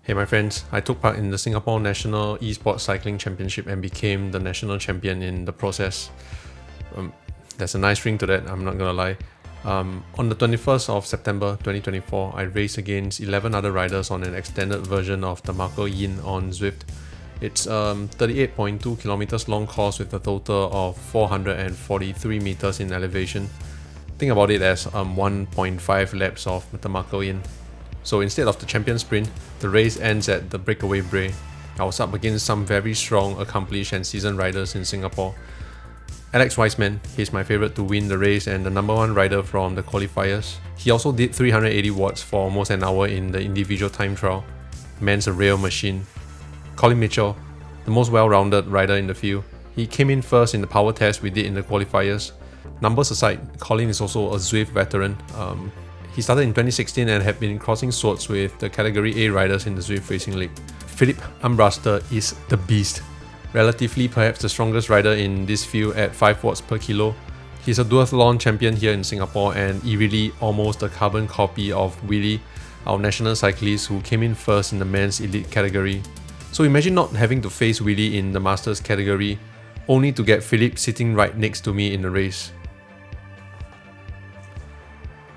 Hey my friends, I took part in the Singapore National Esports Cycling Championship and became the national champion in the process. There's a nice ring to that, I'm not gonna lie. On the 21st of September 2024, I raced against 11 other riders on an extended version of the Marco Yin on Zwift. It's a 38.2 kilometers long course with a total of 443 meters in elevation. Think about it as 1.5 laps of the Marco Yin. So instead of the champion sprint, the race ends at the breakaway break. I was up against some very strong, accomplished and seasoned riders in Singapore. Alex Weissman, he's my favourite to win the race and the number one rider from the qualifiers. He also did 380 watts for almost an hour in the individual time trial. Man's a real machine. Colin Mitchell, the most well-rounded rider in the field. He came in first in the power test we did in the qualifiers. Numbers aside, Colin is also a Zwift veteran. He started in 2016 and had been crossing swords with the Category A riders in the Zwift Racing League. Philippe Ambraster is the beast. Relatively perhaps the strongest rider in this field at 5 watts per kilo. He's a duathlon champion here in Singapore and eerily almost a carbon copy of Willie, our national cyclist who came in first in the men's elite category. So imagine not having to face Willie in the masters category, only to get Philippe sitting right next to me in the race.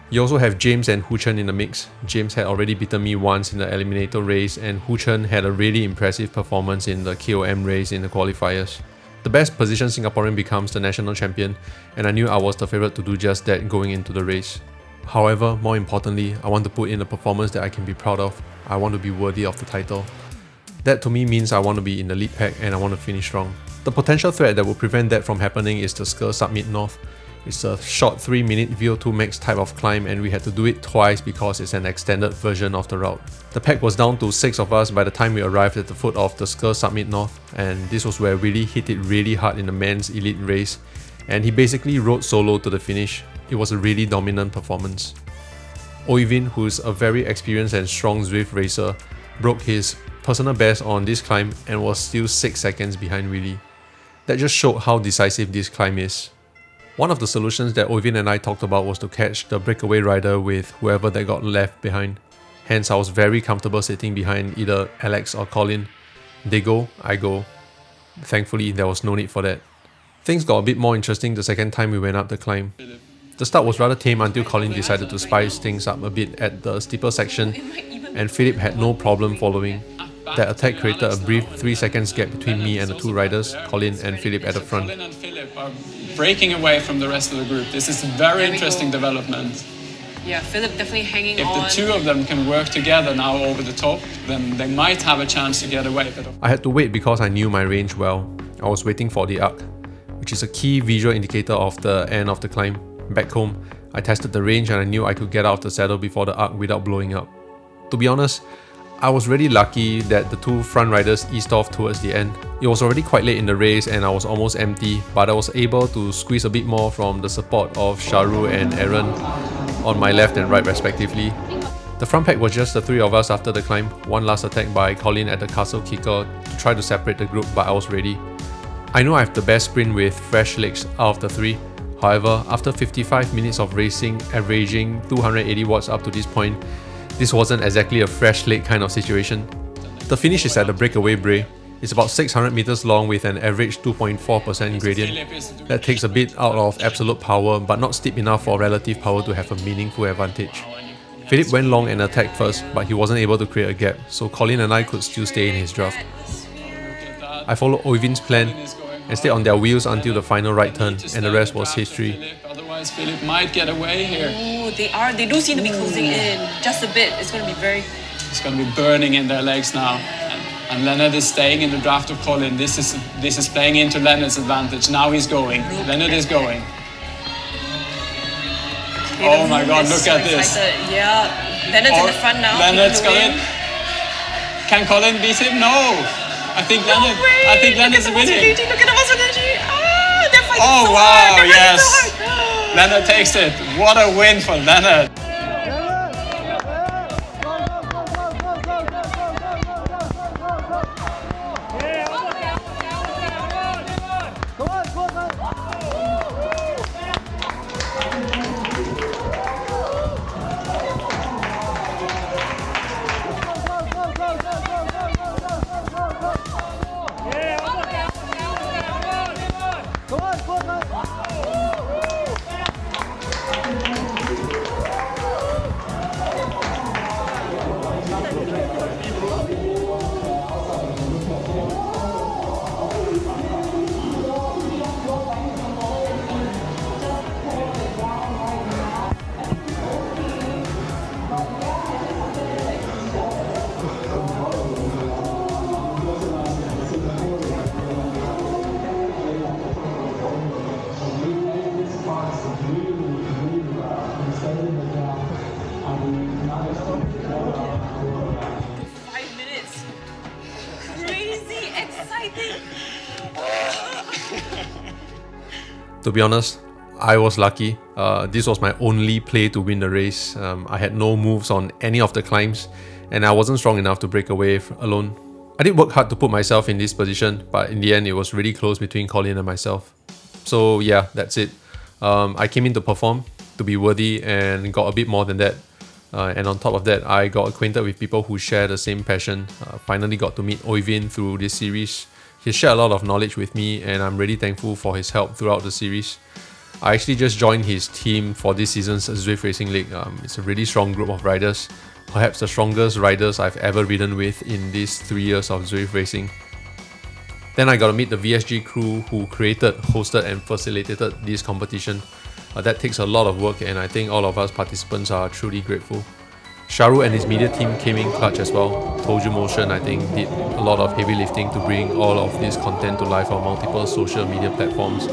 You also have James and Hu Chen in the mix. James had already beaten me once in the eliminator race and Hu Chen had a really impressive performance in the KOM race in the qualifiers. The best positioned Singaporean becomes the national champion and I knew I was the favourite to do just that going into the race. However, more importantly, I want to put in a performance that I can be proud of. I want to be worthy of the title. That to me means I want to be in the lead pack and I want to finish strong. The potential threat that will prevent that from happening is the Sker Summit North. It's a short 3-minute VO2 max type of climb and we had to do it twice because it's an extended version of the route. The pack was down to 6 of us by the time we arrived at the foot of the Sker Summit North, and this was where Willie hit it really hard in the men's elite race and he basically rode solo to the finish. It was a really dominant performance. Oivind, who's a very experienced and strong Zwift racer, broke his personal best on this climb and was still 6 seconds behind Willie. That just showed how decisive this climb is. One of the solutions that Oivind and I talked about was to catch the breakaway rider with whoever that got left behind. Hence, I was very comfortable sitting behind either Alex or Colin. They go, I go. Thankfully, there was no need for that. Things got a bit more interesting the second time we went up the climb. The start was rather tame until Colin decided to spice things up a bit at the steeper section and Philippe had no problem following. That attack created a brief 3 seconds gap between me and the two riders, Colin and Philippe at the front. Colin and Philippe are breaking away from the rest of the group. This is a very interesting development. Yeah, Philippe definitely hanging on. If the two of them can work together now over the top, then they might have a chance to get away. I had to wait because I knew my range well. I was waiting for the arc, which is a key visual indicator of the end of the climb. Back home, I tested the range and I knew I could get out of the saddle before the arc without blowing up. To be honest, I was really lucky that the two front riders eased off towards the end. It was already quite late in the race and I was almost empty, but I was able to squeeze a bit more from the support of Sharu and Aaron on my left and right respectively. The front pack was just the 3 of us after the climb, one last attack by Colin at the castle kicker to try to separate the group, but I was ready. I know I have the best sprint with fresh legs out of the 3. However, after 55 minutes of racing, averaging 280 watts up to this point, this wasn't exactly a fresh leg kind of situation. The finish is at the breakaway break. It's about 600 meters long with an average 2.4% gradient. That takes a bit out of absolute power, but not steep enough for relative power to have a meaningful advantage. Philippe went long and attacked first, but he wasn't able to create a gap, so Colin and I could still stay in his draft. I followed Oivind's plan and stayed on their wheels until the final right turn, and the rest was history. Otherwise, Philippe might get away here. Oh, they do seem to be closing in just a bit. It's going to be very... It's going to be burning in their legs now. And Leonard is staying in the draft of Colin. This is playing into Leonard's advantage. Now he's going. Leonard is going. Oh my God, look at this. Yeah, Leonard's in the front now. Leonard's going. Can Colin beat him? No. I think Leonard's winning. Look at the muscle energy. Ah, they're fighting Oh so wow, hard. yes. So hard. Leonard takes it. What a win for Leonard. Go, go, go, go, go. To be honest, I was lucky. This was my only play to win the race. I had no moves on any of the climbs, and I wasn't strong enough to break away alone. I did work hard to put myself in this position, but in the end it was really close between Colin and myself. So yeah, that's it. I came in to perform, to be worthy, and got a bit more than that. And on top of that, I got acquainted with people who share the same passion. Finally got to meet Oivind through this series. He shared a lot of knowledge with me, and I'm really thankful for his help throughout the series. I actually just joined his team for this season's Zwift Racing League. It's a really strong group of riders, perhaps the strongest riders I've ever ridden with in these 3 years of Zwift racing. Then I got to meet the VSG crew who created, hosted and facilitated this competition. That takes a lot of work, and I think all of us participants are truly grateful. Sharu and his media team came in clutch as well. Toju Motion, I think, did a lot of heavy lifting to bring all of this content to life on multiple social media platforms.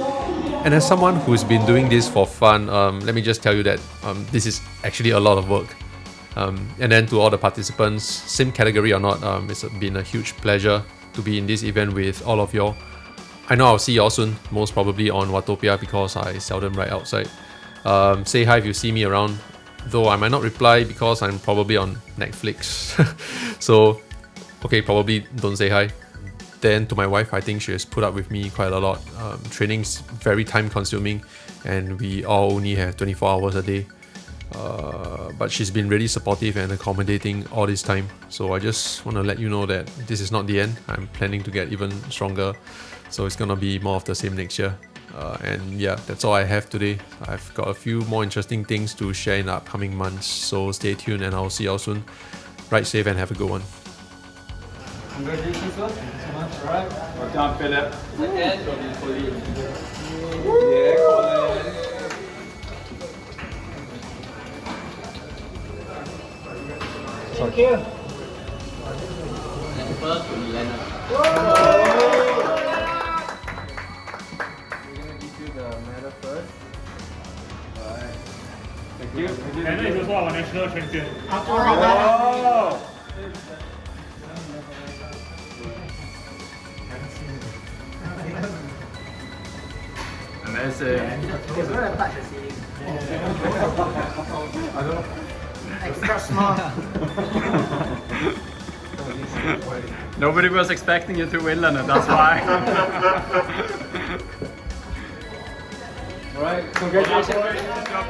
And as someone who's been doing this for fun, let me just tell you that this is actually a lot of work. And then to all the participants, same category or not, it's been a huge pleasure to be in this event with all of y'all. I know I'll see y'all soon, most probably on Watopia because I seldom ride outside. Say hi if you see me around, though I might not reply because I'm probably on Netflix. So, okay, probably don't say hi. Then to my wife, I think she has put up with me quite a lot. Training's very time consuming and we all only have 24 hours a day. But she's been really supportive and accommodating all this time. So I just want to let you know that this is not the end. I'm planning to get even stronger. So it's gonna be more of the same next year. And yeah, that's all I have today. I've got a few more interesting things to share in the upcoming months. So stay tuned and I'll see y'all soon. Ride safe and have a good one. Congratulations, sir. Thank you so much. Alright. Well done, Philip. Second. Yeah, Colin. Thank you. And first will be Leonard. We're gonna give you the medal first. Alright. Thank you. Leonard is also our national champion. Oh! Amazing. He's gonna touch the ceiling. I don't know. Extra small. Nobody was expecting you to win, Leonard, that's why. Alright, congratulations. Good job,